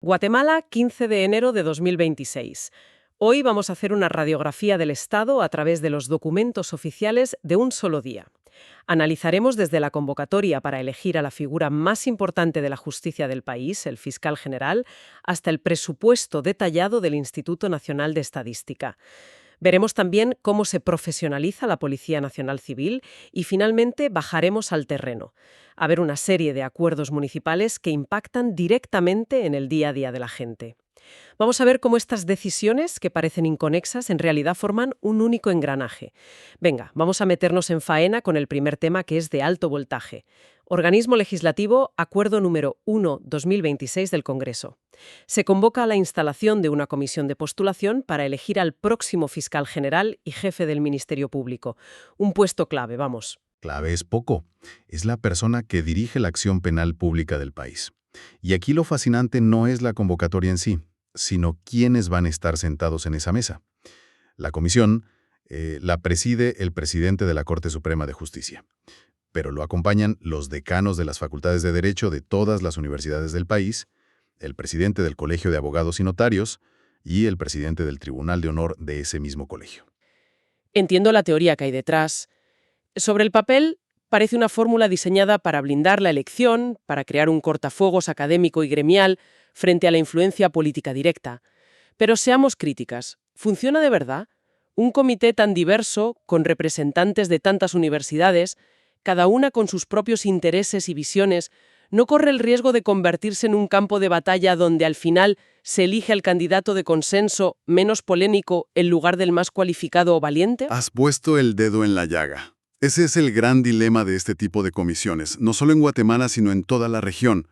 Guatemala, 15 de enero de 2026. Hoy vamos a hacer una radiografía del Estado a través de los documentos oficiales de un solo día. Analizaremos desde la convocatoria para elegir a la figura más importante de la justicia del país, el fiscal general, hasta el presupuesto detallado del Instituto Nacional de Estadística. Veremos también cómo se profesionaliza la Policía Nacional Civil y finalmente bajaremos al terreno, a ver una serie de acuerdos municipales que impactan directamente en el día a día de la gente. Vamos a ver cómo estas decisiones, que parecen inconexas, en realidad forman un único engranaje. Venga, vamos a meternos en faena con el primer tema, que es de alto voltaje. Organismo Legislativo, Acuerdo número 1/2026 del Congreso. Se convoca a la instalación de una comisión de postulación para elegir al próximo fiscal general y jefe del Ministerio Público. Un puesto clave, vamos. Clave es poco. Es la persona que dirige la acción penal pública del país. Y aquí lo fascinante no es la convocatoria en sí, sino quiénes van a estar sentados en esa mesa. La comisión la preside el presidente de la Corte Suprema de Justicia, pero lo acompañan los decanos de las facultades de Derecho de todas las universidades del país, el presidente del Colegio de Abogados y Notarios y el presidente del Tribunal de Honor de ese mismo colegio. Entiendo la teoría que hay detrás. Sobre el papel, parece una fórmula diseñada para blindar la elección, para crear un cortafuegos académico y gremial frente a la influencia política directa. Pero seamos críticas. ¿Funciona de verdad? Un comité tan diverso, con representantes de tantas universidades, cada una con sus propios intereses y visiones, ¿no corre el riesgo de convertirse en un campo de batalla donde al final se elige al candidato de consenso menos polémico en lugar del más cualificado o valiente? Has puesto el dedo en la llaga. Ese es el gran dilema de este tipo de comisiones, no solo en Guatemala, sino en toda la región.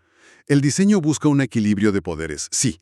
El diseño busca un equilibrio de poderes, sí,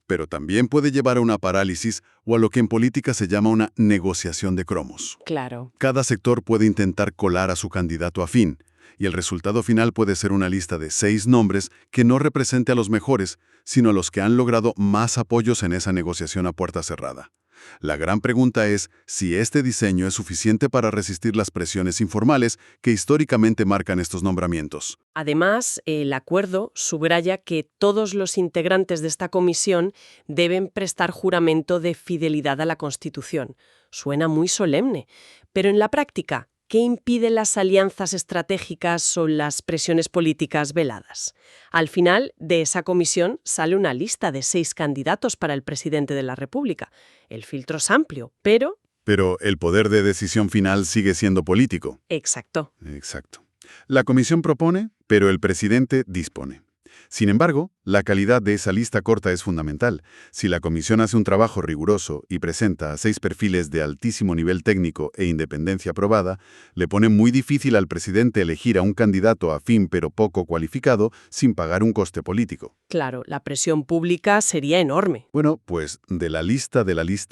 pero también puede llevar a una parálisis o a lo que en política se llama una negociación de cromos. Claro. Cada sector puede intentar colar a su candidato afín, y el resultado final puede ser una lista de 6 nombres que no represente a los mejores, sino a los que han logrado más apoyos en esa negociación a puerta cerrada. La gran pregunta es si este diseño es suficiente para resistir las presiones informales que históricamente marcan estos nombramientos. Además, el acuerdo subraya que todos los integrantes de esta comisión deben prestar juramento de fidelidad a la Constitución. Suena muy solemne, pero en la práctica, ¿qué impide las alianzas estratégicas o las presiones políticas veladas? Al final, de esa comisión sale una lista de 6 candidatos para el presidente de la República. El filtro es amplio, pero... Pero el poder de decisión final sigue siendo político. Exacto. Exacto. La comisión propone, pero el presidente dispone. Sin embargo, la calidad de esa lista corta es fundamental. Si la comisión hace un trabajo riguroso y presenta a 6 perfiles de altísimo nivel técnico e independencia probada, le pone muy difícil al presidente elegir a un candidato afín pero poco cualificado sin pagar un coste político. Claro, la presión pública sería enorme. Bueno, pues de la lista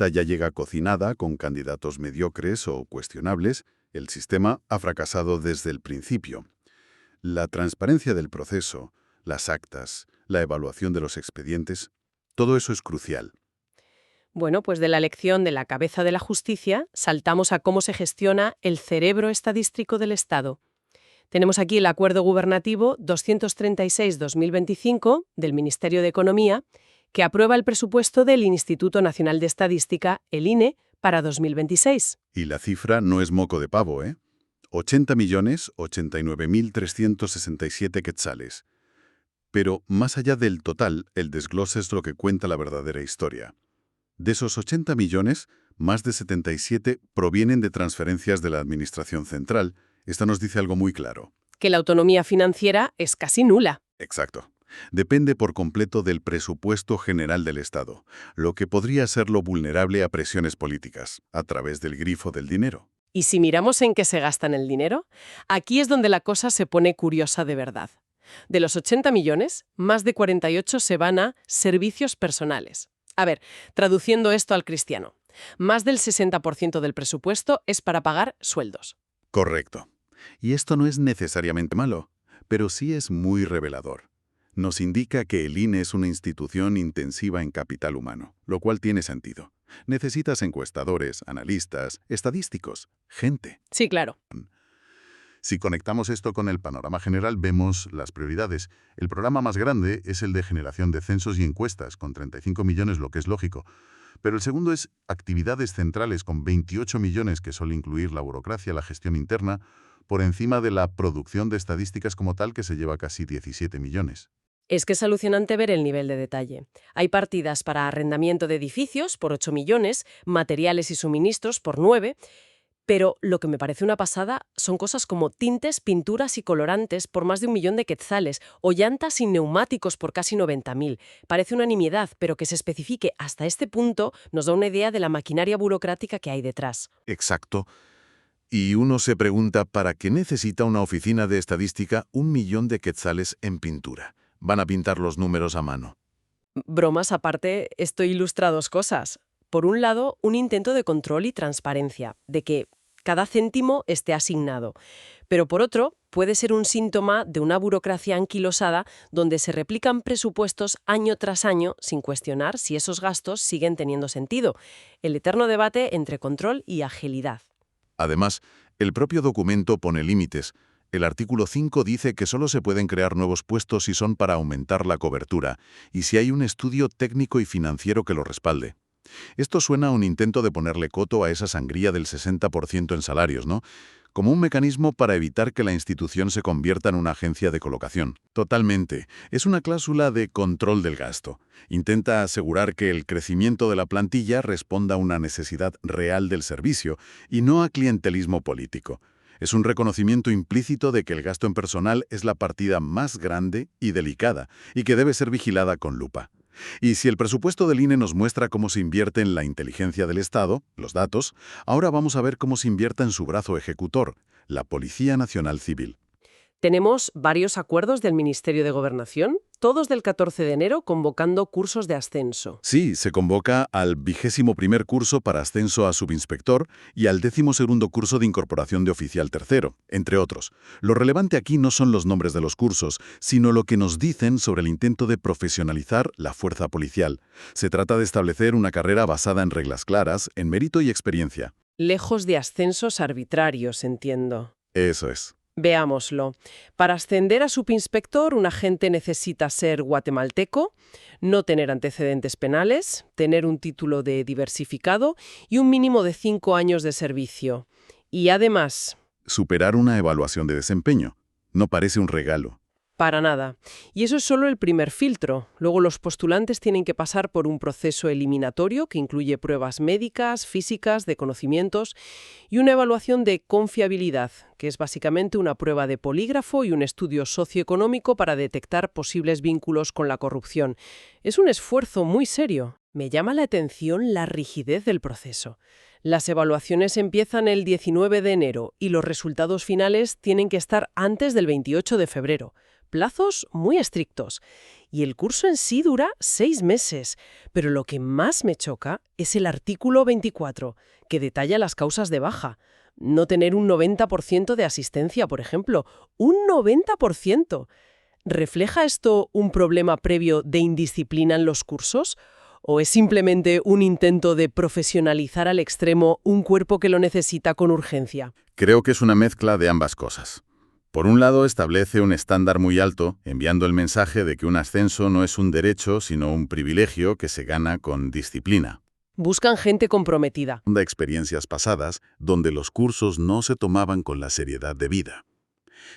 ya llega cocinada con candidatos mediocres o cuestionables. El sistema ha fracasado desde el principio. La transparencia del proceso, las actas, la evaluación de los expedientes, todo eso es crucial. Bueno, pues de la elección de la cabeza de la justicia saltamos a cómo se gestiona el cerebro estadístico del Estado. Tenemos aquí el Acuerdo Gubernativo 236-2025 del Ministerio de Economía, que aprueba el presupuesto del Instituto Nacional de Estadística, el INE, para 2026. Y la cifra no es moco de pavo, ¿eh? 80.089.367 quetzales. Pero más allá del total, el desglose es lo que cuenta la verdadera historia. De esos 80 millones, más de 77 provienen de transferencias de la Administración Central. Esta nos dice algo muy claro. Que la autonomía financiera es casi nula. Exacto. Depende por completo del presupuesto general del Estado, lo que podría hacerlo vulnerable a presiones políticas, a través del grifo del dinero. Y si miramos en qué se gastan el dinero, aquí es donde la cosa se pone curiosa de verdad. De los 80 millones, más de 48 se van a servicios personales. A ver, traduciendo esto al cristiano, más del 60% del presupuesto es para pagar sueldos. Correcto. Y esto no es necesariamente malo, pero sí es muy revelador. Nos indica que el INE es una institución intensiva en capital humano, lo cual tiene sentido. Necesitas encuestadores, analistas, estadísticos, gente. Sí, claro. Si conectamos esto con el panorama general, vemos las prioridades. El programa más grande es el de generación de censos y encuestas, con 35 millones, lo que es lógico. Pero el segundo es actividades centrales, con 28 millones, que suele incluir la burocracia, la gestión interna, por encima de la producción de estadísticas como tal, que se lleva casi 17 millones. Es que es alucinante ver el nivel de detalle. Hay partidas para arrendamiento de edificios por 8 millones, materiales y suministros por 9, pero lo que me parece una pasada son cosas como tintes, pinturas y colorantes por más de 1 millón de quetzales o llantas y neumáticos por casi 90.000. Parece una nimiedad, pero que se especifique hasta este punto nos da una idea de la maquinaria burocrática que hay detrás. Exacto. Y uno se pregunta, ¿para qué necesita una oficina de estadística 1 millón de quetzales en pintura? Van a pintar los números a mano. Bromas aparte, esto ilustra dos cosas. Por un lado, un intento de control y transparencia, de que cada céntimo esté asignado. Pero por otro, puede ser un síntoma de una burocracia anquilosada donde se replican presupuestos año tras año sin cuestionar si esos gastos siguen teniendo sentido. El eterno debate entre control y agilidad. Además, el propio documento pone límites. El artículo 5 dice que solo se pueden crear nuevos puestos si son para aumentar la cobertura y si hay un estudio técnico y financiero que lo respalde. Esto suena a un intento de ponerle coto a esa sangría del 60% en salarios, ¿no? Como un mecanismo para evitar que la institución se convierta en una agencia de colocación. Totalmente. Es una cláusula de control del gasto. Intenta asegurar que el crecimiento de la plantilla responda a una necesidad real del servicio y no a clientelismo político. Es un reconocimiento implícito de que el gasto en personal es la partida más grande y delicada y que debe ser vigilada con lupa. Y si el presupuesto del INE nos muestra cómo se invierte en la inteligencia del Estado, los datos, ahora vamos a ver cómo se invierta en su brazo ejecutor, la Policía Nacional Civil. Tenemos varios acuerdos del Ministerio de Gobernación, todos del 14 de enero convocando cursos de ascenso. Sí, se convoca al 21º curso para ascenso a subinspector y al 12º curso de incorporación de oficial tercero, entre otros. Lo relevante aquí no son los nombres de los cursos, sino lo que nos dicen sobre el intento de profesionalizar la fuerza policial. Se trata de establecer una carrera basada en reglas claras, en mérito y experiencia. Lejos de ascensos arbitrarios, entiendo. Eso es. Veámoslo. Para ascender a subinspector, un agente necesita ser guatemalteco, no tener antecedentes penales, tener un título de diversificado y un mínimo de 5 años de servicio. Y además... Superar una evaluación de desempeño. No parece un regalo. Para nada. Y eso es solo el primer filtro. Luego los postulantes tienen que pasar por un proceso eliminatorio que incluye pruebas médicas, físicas, de conocimientos y una evaluación de confiabilidad, que es básicamente una prueba de polígrafo y un estudio socioeconómico para detectar posibles vínculos con la corrupción. Es un esfuerzo muy serio. Me llama la atención la rigidez del proceso. Las evaluaciones empiezan el 19 de enero y los resultados finales tienen que estar antes del 28 de febrero. Plazos muy estrictos. Y el curso en sí dura 6 meses. Pero lo que más me choca es el artículo 24, que detalla las causas de baja. No tener un 90% de asistencia, por ejemplo. ¡Un 90%! ¿Refleja esto un problema previo de indisciplina en los cursos? ¿O es simplemente un intento de profesionalizar al extremo un cuerpo que lo necesita con urgencia? Creo que es una mezcla de ambas cosas. Por un lado, establece un estándar muy alto, enviando el mensaje de que un ascenso no es un derecho, sino un privilegio que se gana con disciplina. Buscan gente comprometida. De experiencias pasadas, donde los cursos no se tomaban con la seriedad debida.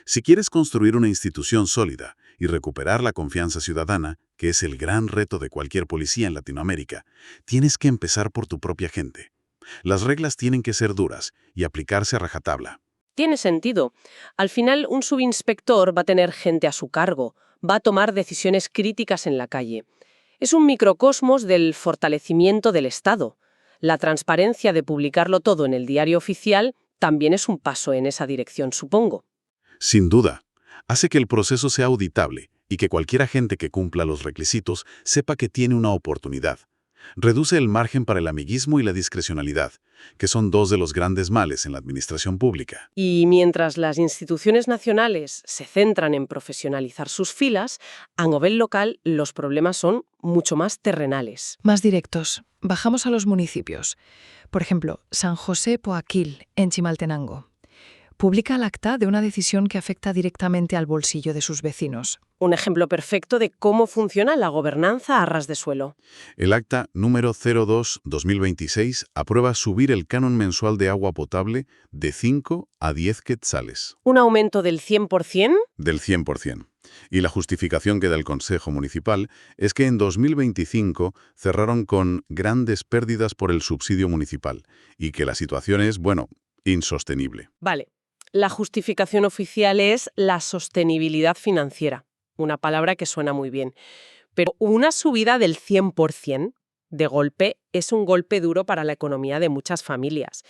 Si quieres construir una institución sólida y recuperar la confianza ciudadana, que es el gran reto de cualquier policía en Latinoamérica, tienes que empezar por tu propia gente. Las reglas tienen que ser duras y aplicarse a rajatabla. Tiene sentido. Al final, un subinspector va a tener gente a su cargo, va a tomar decisiones críticas en la calle. Es un microcosmos del fortalecimiento del Estado. La transparencia de publicarlo todo en el diario oficial también es un paso en esa dirección, supongo. Sin duda, hace que el proceso sea auditable y que cualquier agente que cumpla los requisitos sepa que tiene una oportunidad. Reduce el margen para el amiguismo y la discrecionalidad, que son dos de los grandes males en la administración pública. Y mientras las instituciones nacionales se centran en profesionalizar sus filas, a nivel local los problemas son mucho más terrenales. Más directos. Bajamos a los municipios. Por ejemplo, San José Poaquil, en Chimaltenango. publica el acta de una decisión que afecta directamente al bolsillo de sus vecinos. Un ejemplo perfecto de cómo funciona la gobernanza a ras de suelo. El acta número 02-2026 aprueba subir el canon mensual de agua potable de 5 a 10 quetzales. ¿Un aumento del 100%? Del 100%. Y la justificación que da el Consejo Municipal es que en 2025 cerraron con grandes pérdidas por el subsidio municipal y que la situación es, bueno, insostenible. Vale. La justificación oficial es la sostenibilidad financiera, una palabra que suena muy bien. Pero una subida del 100% de golpe es un golpe duro para la economía de muchas familias.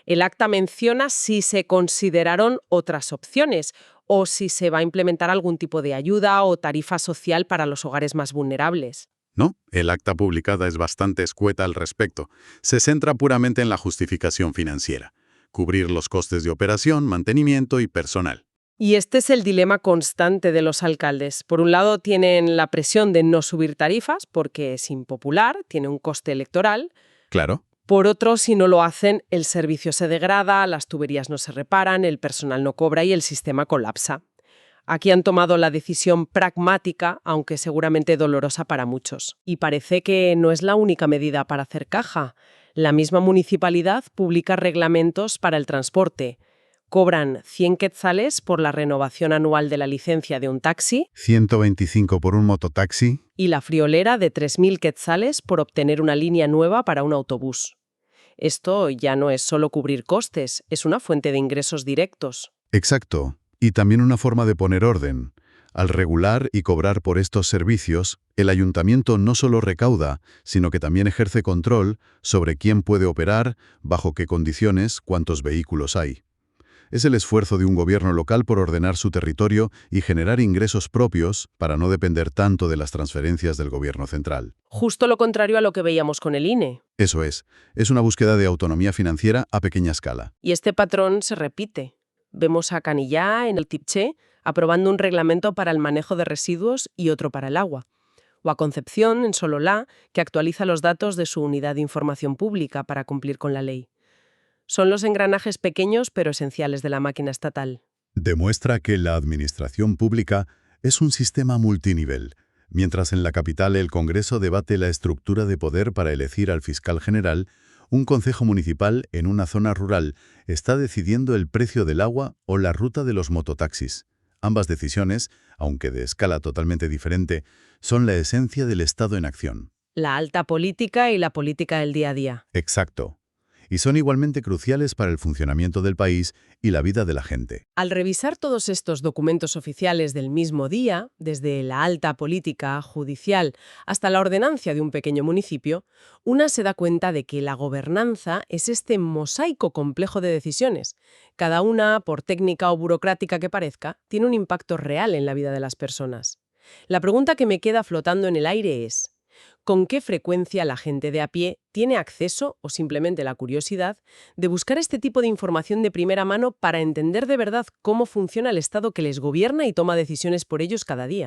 El acta menciona si se consideraron otras opciones o si se va a implementar algún tipo de ayuda o tarifa social para los hogares más vulnerables. No, el acta publicada es bastante escueta al respecto. Se centra puramente en la justificación financiera. Cubrir los costes de operación, mantenimiento y personal. Y este es el dilema constante de los alcaldes. Por un lado tienen la presión de no subir tarifas porque es impopular, tiene un coste electoral. Claro. Por otro, si no lo hacen, el servicio se degrada, las tuberías no se reparan, el personal no cobra y el sistema colapsa. Aquí han tomado la decisión pragmática, aunque seguramente dolorosa para muchos. Y parece que no es la única medida para hacer caja. La misma municipalidad publica reglamentos para el transporte. Cobran 100 quetzales por la renovación anual de la licencia de un taxi 125 por un mototaxi. y la friolera de 3.000 quetzales por obtener una línea nueva para un autobús. Esto ya no es solo cubrir costes, es una fuente de ingresos directos. Exacto. Y también una forma de poner orden. Al regular y cobrar por estos servicios, el ayuntamiento no solo recauda, sino que también ejerce control sobre quién puede operar, bajo qué condiciones, cuántos vehículos hay. Es el esfuerzo de un gobierno local por ordenar su territorio y generar ingresos propios para no depender tanto de las transferencias del gobierno central. Justo lo contrario a lo que veíamos con el INE. Eso es una búsqueda de autonomía financiera a pequeña escala. Y este patrón se repite. Vemos a Canillá, en el Tipché, aprobando un reglamento para el manejo de residuos y otro para el agua. O a Concepción, en Sololá, que actualiza los datos de su unidad de información pública para cumplir con la ley. Son los engranajes pequeños pero esenciales de la máquina estatal. Demuestra que la administración pública es un sistema multinivel. Mientras en la capital el Congreso debate la estructura de poder para elegir al fiscal general, un concejo municipal en una zona rural está decidiendo el precio del agua o la ruta de los mototaxis. Ambas decisiones, aunque de escala totalmente diferente, son la esencia del Estado en acción. La alta política y la política del día a día. Exacto. Y son igualmente cruciales para el funcionamiento del país y la vida de la gente. Al revisar todos estos documentos oficiales del mismo día, desde la alta política judicial hasta la ordenancia de un pequeño municipio, una se da cuenta de que la gobernanza es este mosaico complejo de decisiones. Cada una, por técnica o burocrática que parezca, tiene un impacto real en la vida de las personas. La pregunta que me queda flotando en el aire es: ¿con qué frecuencia la gente de a pie tiene acceso, o simplemente la curiosidad, de buscar este tipo de información de primera mano para entender de verdad cómo funciona el Estado que les gobierna y toma decisiones por ellos cada día?